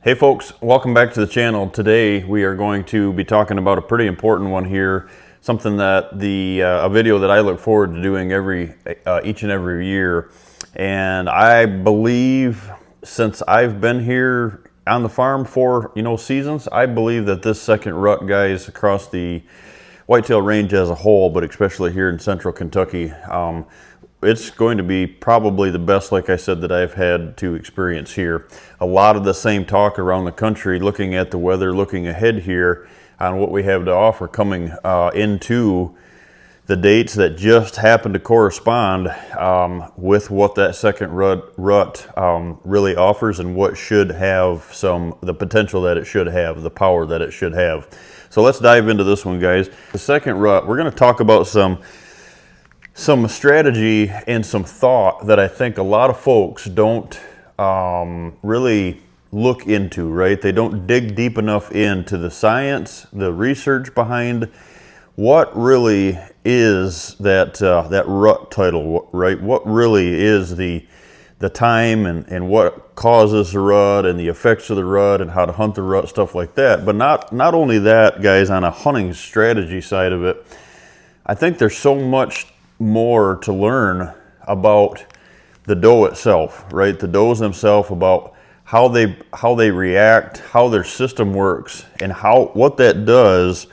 Hey folks, welcome back to the channel. Today we are going to be talking about a pretty important one here, something that a video that I look forward to doing each and every year. And I believe since I've been here on the farm for seasons, I believe that this second rut, guys, across the whitetail range as a whole, but especially here in central Kentucky, it's going to be probably the best, like I said, that I've had to experience here. A lot of the same talk around the country, looking at the weather, looking ahead here on what we have to offer coming into the dates that just happen to correspond with what that second rut really offers and what should have the potential that it should have, the power that it should have. So let's dive into this one, guys. The second rut, we're going to talk about some strategy and some thought that I think a lot of folks don't really look into, right? They don't dig deep enough into the science, the research behind what really is that rut title, right? What really is the time and what causes the rut and the effects of the rut and how to hunt the rut, stuff like that. But not only that, guys, on a hunting strategy side of it, I think there's so much more to learn about the doe itself, right? The does themselves, about how they react, how their system works, and what that does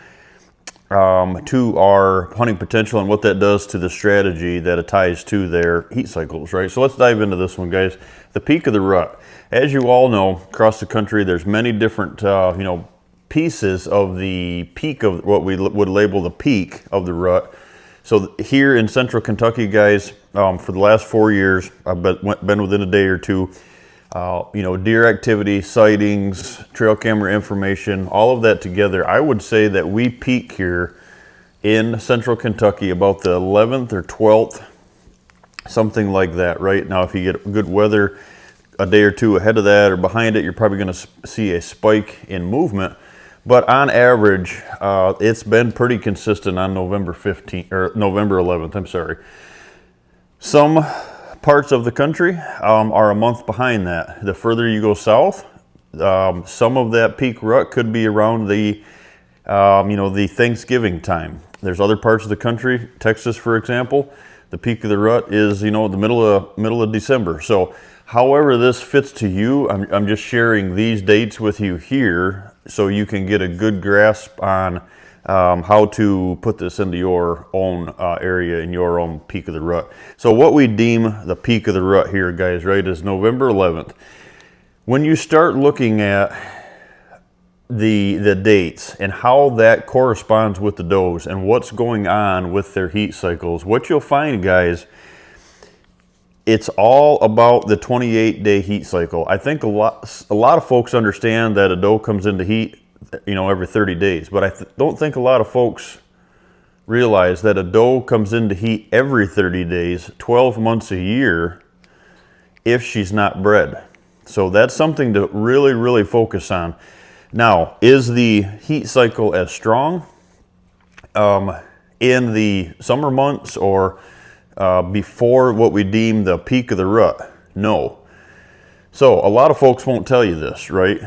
to our hunting potential, and what that does to the strategy that it ties to their heat cycles, right? So let's dive into this one, guys. The peak of the rut. As you all know, across the country, there's many different pieces of the peak of what we would label the peak of the rut. So here in central Kentucky, guys, for the last 4 years, I've been within a day or two. Deer activity, sightings, trail camera information, all of that together, I would say that we peak here in central Kentucky about the 11th or 12th, something like that, right? Now, if you get good weather a day or two ahead of that or behind it, you're probably going to see a spike in movement. But on average, it's been pretty consistent on November 15th or November 11th. I'm sorry. Some parts of the country are a month behind that. The further you go south, some of that peak rut could be around the Thanksgiving time. There's other parts of the country, Texas, for example, the peak of the rut is the middle of December. So, however this fits to you, I'm just sharing these dates with you here so you can get a good grasp on how to put this into your own area in your own peak of the rut. So what we deem the peak of the rut here, guys, right, is November 11th. When you start looking at the dates and how that corresponds with the does and what's going on with their heat cycles, what you'll find, guys, it's all about the 28-day heat cycle. I think a lot of folks understand that a doe comes into heat, every 30 days. But I don't think a lot of folks realize that a doe comes into heat every 30 days, 12 months a year, if she's not bred. So that's something to really, really focus on. Now, is the heat cycle as strong in the summer months or before what we deem the peak of the rut? No. So a lot of folks won't tell you this, right?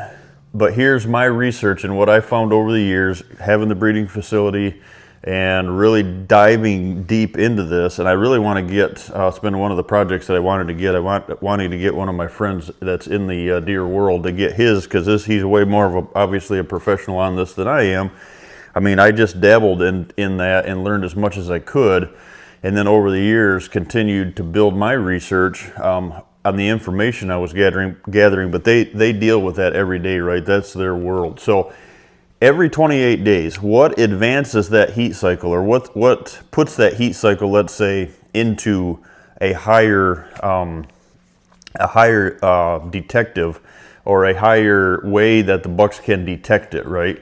But here's my research and what I found over the years, having the breeding facility and really diving deep into this. And I really want to it's been one of the projects that I wanted to get. wanting to get one of my friends that's in the deer world to get his, because he's way more of obviously a professional on this than I am. I mean, I just dabbled in that and learned as much as I could. And then over the years, continued to build my research on the information I was gathering. But they deal with that every day, right? That's their world. So every 28 days, what advances that heat cycle, or what puts that heat cycle, let's say, into a higher detective, or a higher way that the bucks can detect it, right?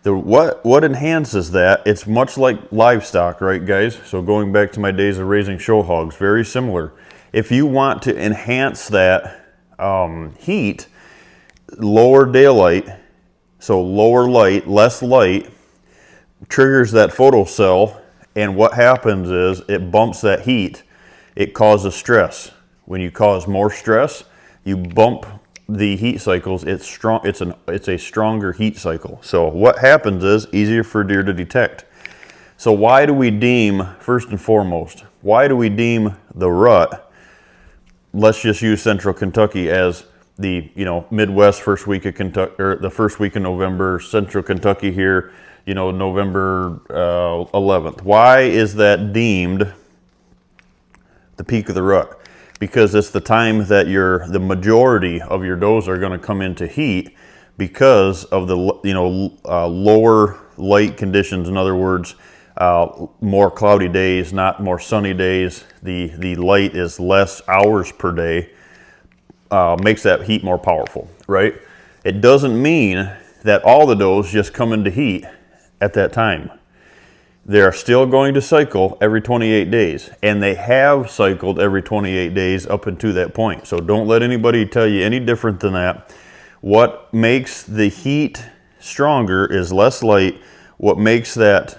What enhances that? It's much like livestock, right, guys? So going back to my days of raising show hogs, very similar. If you want to enhance that heat, lower daylight, so lower light, less light, triggers that photocell, and what happens is it bumps that heat. It causes stress. When you cause more stress, you bump the heat cycles, it's strong. It's a stronger heat cycle. So what happens is easier for deer to detect. So why do we deem, first and foremost, why do we deem the rut? Let's just use Central Kentucky as the Midwest first week of Kentucky, or the first week of November. Central Kentucky here, November 11th. Why is that deemed the peak of the rut? Because it's the time that the majority of your does are going to come into heat because of the lower light conditions. In other words, more cloudy days, not more sunny days. The light is less hours per day, makes that heat more powerful, right? It doesn't mean that all the does just come into heat at that time. They're still going to cycle every 28 days, and they have cycled every 28 days up until that point. So don't let anybody tell you any different than that. What makes the heat stronger is less light. What makes that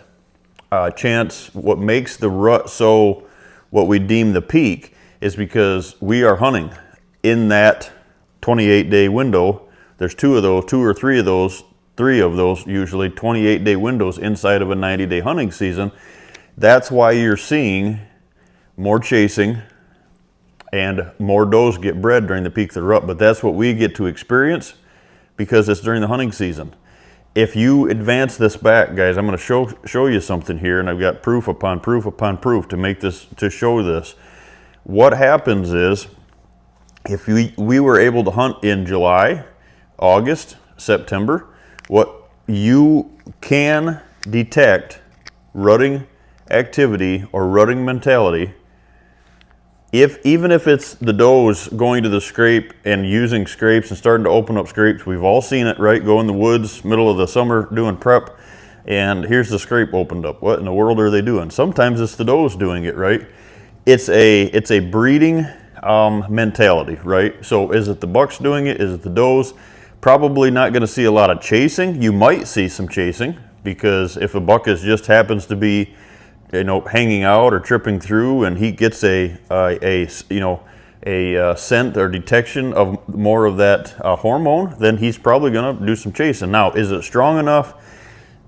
what makes the rut so what we deem the peak is because we are hunting in that 28-day window. There's two or three of those usually 28-day windows inside of a 90-day hunting season. That's why you're seeing more chasing and more does get bred during the peak of the rut. But that's what we get to experience because it's during the hunting season. If you advance this back, guys, I'm going to show you something here, and I've got proof upon proof upon proof to show this. What happens is, if we were able to hunt in July, August, September, what you can detect rutting activity or rutting mentality, even if it's the does going to the scrape and using scrapes and starting to open up scrapes. We've all seen it, right? Go in the woods, middle of the summer, doing prep, and here's the scrape opened up. What in the world are they doing? Sometimes it's the does doing it, right? It's a breeding mentality, right? So is it the bucks doing it? Is it the does? Probably not going to see a lot of chasing. You might see some chasing, because if a buck just happens to be hanging out or tripping through, and he gets a scent or detection of more of that hormone, then he's probably going to do some chasing. Now, is it strong enough?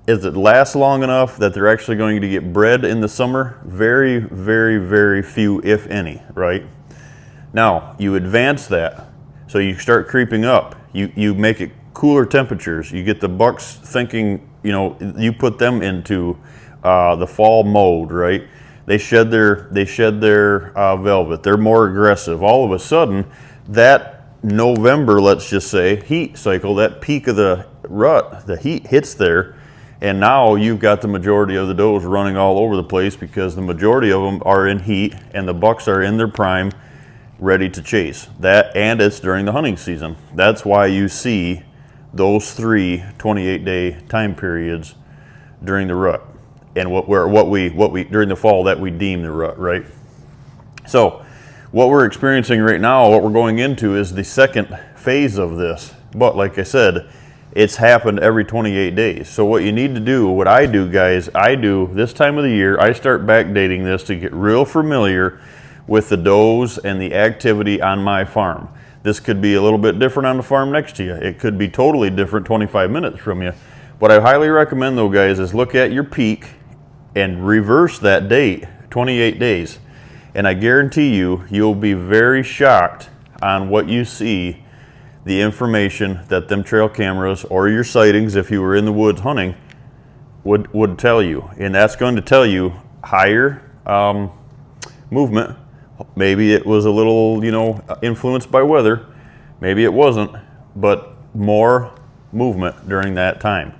Is it last long enough that they're actually going to get bred in the summer? Very, very, very few, if any, right? Now, you advance that. So you start creeping up. You make it cooler temperatures. You get the bucks thinking, you put them into the fall mode, right? They shed their velvet. They're more aggressive. All of a sudden, that November, let's just say, heat cycle, that peak of the rut, the heat hits there, and now you've got the majority of the does running all over the place because the majority of them are in heat and the bucks are in their prime, ready to chase. That, and it's during the hunting season. That's why you see those 3 28-day time periods during the rut, and what we during the fall that we deem the rut, right? So what we're experiencing right now, what we're going into, is the second phase of this. But like I said, it's happened every 28 days. So what you need to do, what I do, guys, I do this time of the year, I start backdating this to get real familiar with the does and the activity on my farm. This could be a little bit different on the farm next to you. It could be totally different 25 minutes from you. What I highly recommend, though, guys, is look at your peak and reverse that date, 28 days. And I guarantee you, you'll be very shocked on what you see, the information that them trail cameras or your sightings, if you were in the woods hunting, would tell you. And that's going to tell you higher movement. Maybe it was a little, influenced by weather. Maybe it wasn't, but more movement during that time.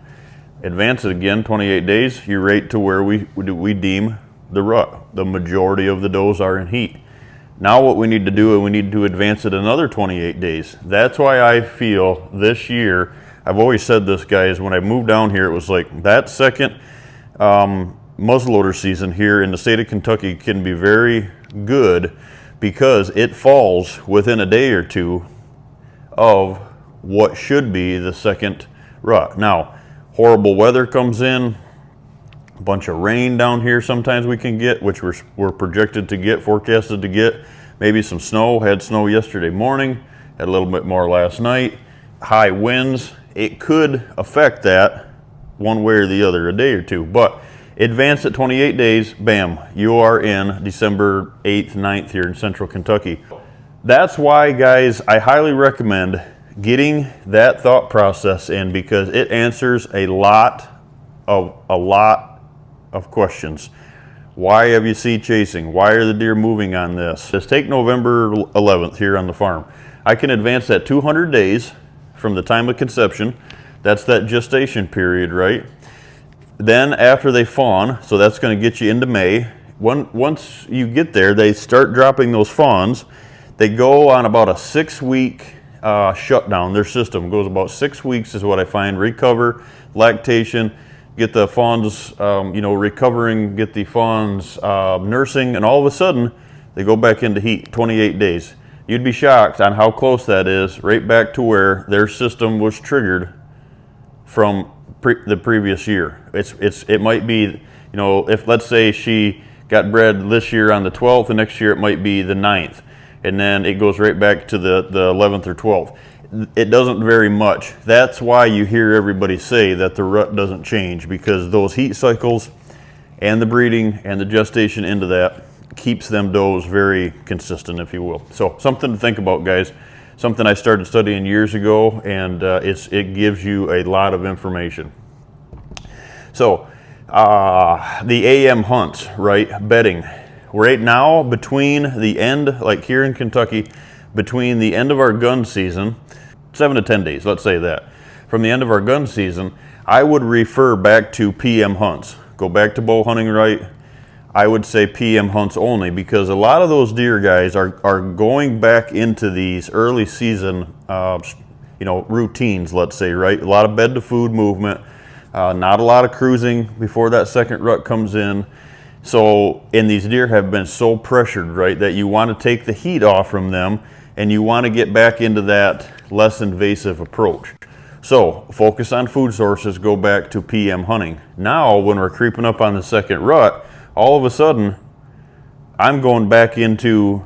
Advance it again, 28 days, you're right to where we deem the rut. The majority of the does are in heat. Now what we need to do is we need to advance it another 28 days. That's why I feel this year, I've always said this, guys, when I moved down here, it was like that second muzzleloader season here in the state of Kentucky can be very good because it falls within a day or two of what should be the second rut. Now, horrible weather comes in, a bunch of rain down here sometimes we can get, which we're projected to get, forecasted to get. Maybe some snow, had snow yesterday morning. had a little bit more last night. High winds, it could affect that one way or the other, a day or two. But advance at 28 days, bam, you are in December 8th, 9th here in central Kentucky. That's why, guys, I highly recommend getting that thought process in, because it answers a lot of questions. Why have you seed chasing? Why are the deer moving on this? Just take November 11th here on the farm. I can advance that 200 days from the time of conception. That's that gestation period, right? Then after they fawn, so that's going to get you into May. Once you get there, they start dropping those fawns. They go on about a 6-week shutdown. Their system goes about 6 weeks is what I find. Recover, lactation, get the fawns, recovering, get the fawns nursing, and all of a sudden they go back into heat. 28 days. You'd be shocked on how close that is, right back to where their system was triggered from the previous year. It might be, if let's say she got bred this year on the 12th, and next year it might be the 9th. And then it goes right back to the 11th or 12th. It doesn't vary much. That's why you hear everybody say that the rut doesn't change, because those heat cycles and the breeding and the gestation into that keeps them does very consistent, if you will. So something to think about, guys. Something I started studying years ago, and it gives you a lot of information. So the AM hunts, right? Bedding. Right now, between the end, like here in Kentucky, between the end of our gun season, 7 to 10 days, let's say that. From the end of our gun season, I would refer back to PM hunts. Go back to bow hunting, right? I would say PM hunts only, because a lot of those deer guys are going back into these early season, routines, let's say, right? A lot of bed to food movement, not a lot of cruising before that second rut comes in. So, and these deer have been so pressured, right, that you want to take the heat off from them, and you want to get back into that less invasive approach. So, focus on food sources, go back to PM hunting. Now, when we're creeping up on the second rut, all of a sudden, I'm going back into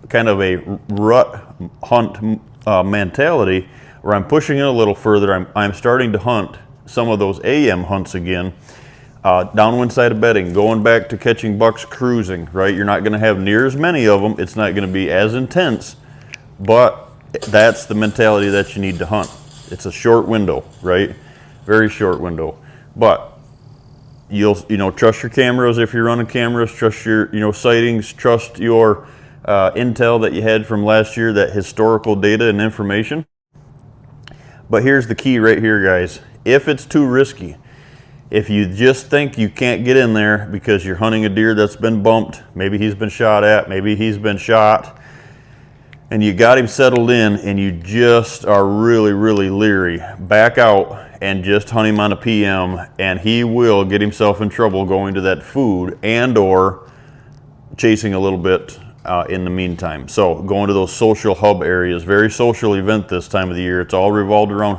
kind of a rut hunt mentality, where I'm pushing it a little further. I'm starting to hunt some of those AM hunts again. Downwind side of bedding, going back to catching bucks cruising, right? You're not going to have near as many of them. It's not going to be as intense, but that's the mentality that you need to hunt. It's a short window, right? Very short window. But you'll, trust your cameras if you're running cameras, trust your, sightings, trust your intel that you had from last year, that historical data and information. But here's the key right here, guys. If it's too risky, if you just think you can't get in there because you're hunting a deer that's been bumped, maybe he's been shot at, maybe he's been shot, and you got him settled in and you just are really, really leery, back out and just hunt him on a PM, and he will get himself in trouble going to that food and or chasing a little bit in the meantime. So going to those social hub areas, very social event this time of the year. It's all revolved around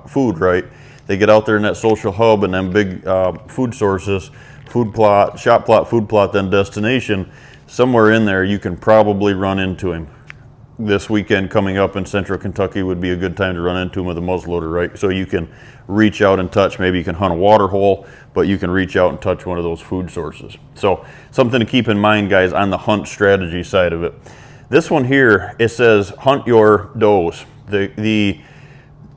food, right? They get out there in that social hub and then big food sources, food plot, shot plot, food plot, then destination. Somewhere in there you can probably run into him. This weekend coming up in central Kentucky would be a good time to run into him with a muzzleloader, right? So you can reach out and touch. Maybe you can hunt a water hole, but you can reach out and touch one of those food sources. So something to keep in mind, guys, on the hunt strategy side of it. This one here, it says hunt your does.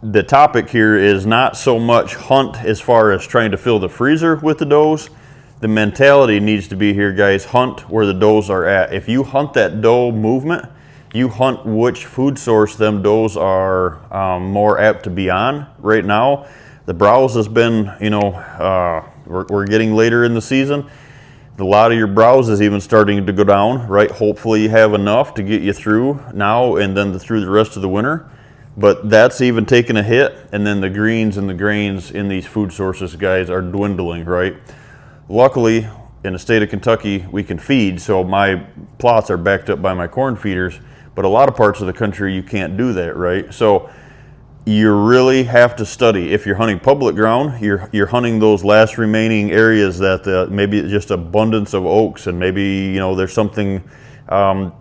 The topic here is not so much hunt as far as trying to fill the freezer with the does. The mentality needs to be here, guys, hunt where the does are at. If you hunt that doe movement, you hunt which food source them does are more apt to be on right now. The browse has been, we're getting later in the season. A lot of your browse is even starting to go down, right? Hopefully you have enough to get you through now and then through the rest of the winter. But that's even taking a hit, and then the greens and the grains in these food sources, guys, are dwindling, right? Luckily, in the state of Kentucky, we can feed, so my plots are backed up by my corn feeders, but a lot of parts of the country, you can't do that, right? So you really have to study. If you're hunting public ground, you're hunting those last remaining areas that maybe just abundance of oaks, and maybe, there's something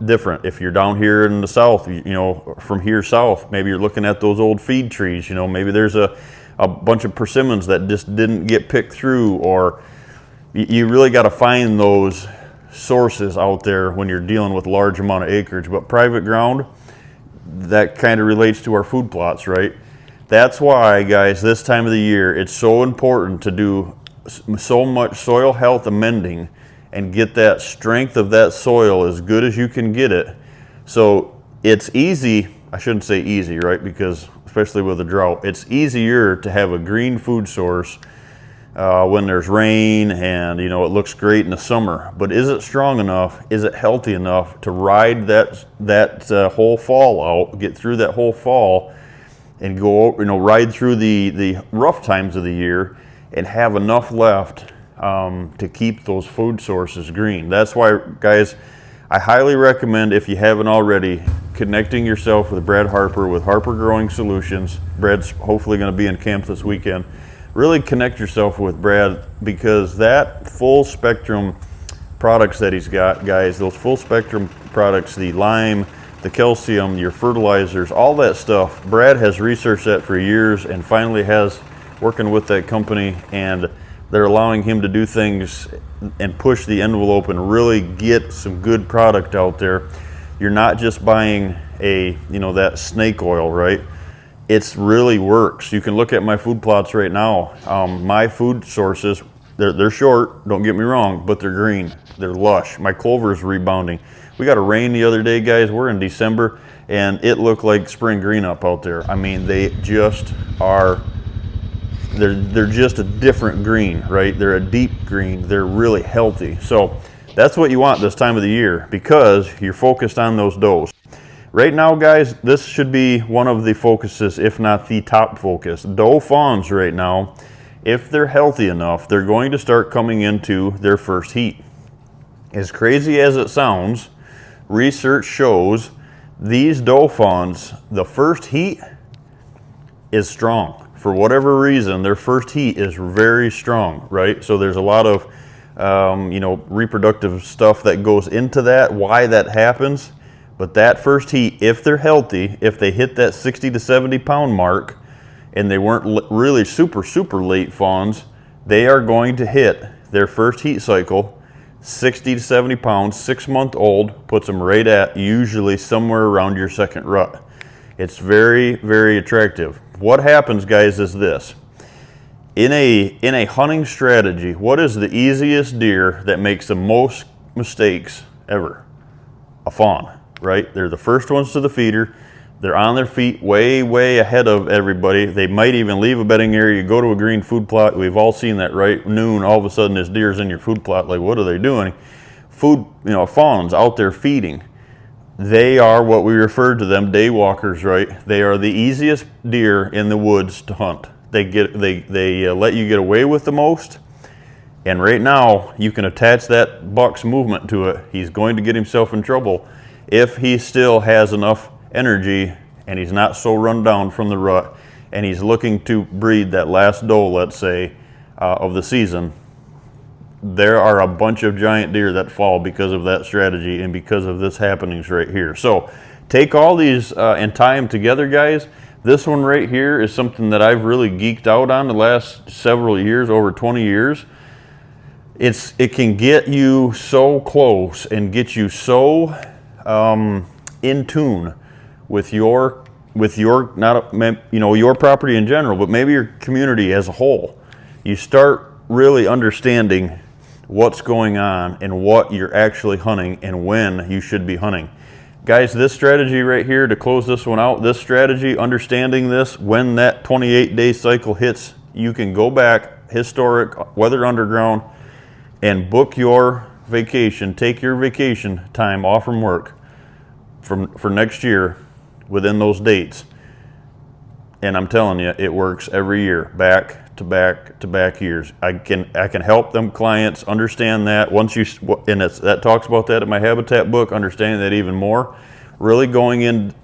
different. If you're down here in the south, you know, from here south, maybe you're looking at those old feed trees. You know, maybe there's a bunch of persimmons that just didn't get picked through, or you really got to find those sources out there when you're dealing with large amount of acreage. But private ground, that kind of relates to our food plots, right? That's why, guys, this time of the year, it's so important to do so much soil health amending and get that strength of that soil as good as you can get it. So it's easy, I shouldn't say easy, right? Because especially with a drought, it's easier to have a green food source when there's rain and, you know, it looks great in the summer. But is it strong enough? Is it healthy enough to ride that whole fall out, get through that whole fall, and go, you know, ride through the rough times of the year and have enough left to keep those food sources green? That's why, guys, I highly recommend, if you haven't already, connecting yourself with Brad Harper with Harper Growing Solutions. Brad's hopefully going to be in camp this weekend. Really connect yourself with Brad, because that full spectrum products that he's got, guys, those full spectrum products, the lime, the calcium, your fertilizers, all that stuff, Brad has researched that for years and finally has, working with that company, and they're allowing him to do things and push the envelope and really get some good product out there. You're not just buying a, you know, that snake oil, right? It's really works. You can look at my food plots right now. My food sources, they're short, don't get me wrong, but they're green, they're lush. My clover is rebounding. We got a rain the other day, guys. We're in December, and it looked like spring green up out there. I mean, they just are, they're just a different green, right? They're a deep green. They're really healthy. So that's what you want this time of the year, because you're focused on those does. Right now, guys, this should be one of the focuses, if not the top focus. Doe fawns right now, if they're healthy enough, they're going to start coming into their first heat. As crazy as it sounds, research shows these doe fawns, the first heat is strong. For whatever reason, their first heat is very strong, right? So there's a lot of you know, reproductive stuff that goes into that, why that happens. But that first heat, if they're healthy, if they hit that 60 to 70 pound mark, and they weren't really super late fawns, they are going to hit their first heat cycle, 60 to 70 pounds, 6-month-old, puts them right at usually somewhere around your second rut. It's very attractive. What happens, guys, is this. In a hunting strategy, what is the easiest deer that makes the most mistakes ever? A fawn, right? They're the first ones to the feeder. They're on their feet way ahead of everybody. They might even leave a bedding area, go to a green food plot. We've all seen that, right? Noon, all of a sudden this deer's in your food plot. Like, what are they doing? Food, you know, fawns out there feeding. They are what we refer to them, day walkers, right? They are the easiest deer in the woods to hunt. They let you get away with the most. And right now, you can attach that buck's movement to it. He's going to get himself in trouble if he still has enough energy and he's not so run down from the rut and he's looking to breed that last doe, let's say, of the season. There are a bunch of giant deer that fall because of that strategy and because of this happenings right here. So take all these and tie them together, guys. This one right here is something that I've really geeked out on the last several years, over 20 years. It can get you so close and get you so in tune with your not, you know, your property in general, but maybe your community as a whole. You start really understanding what's going on and what you're actually hunting and when you should be hunting. Guys, this strategy right here, to close this one out, this strategy, understanding this, when that 28-day cycle hits, you can go back, historic, weather underground, and book your vacation, take your vacation time off from work for next year within those dates. And I'm telling you, it works every year, back to back years. I can help them clients understand that. Once you, and that talks about that in my habitat book, understanding that even more. Really going in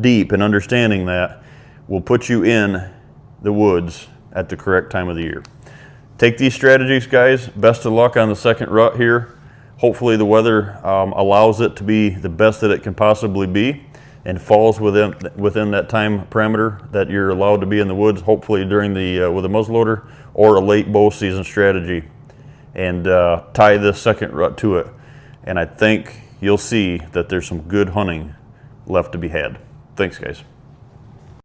deep and understanding that will put you in the woods at the correct time of the year. Take these strategies, guys. Best of luck on the second rut here. Hopefully the weather allows it to be the best that it can possibly be and falls within that time parameter that you're allowed to be in the woods, hopefully during the with a muzzleloader or a late bow season strategy, and tie this second rut to it. And I think you'll see that there's some good hunting left to be had. Thanks, guys.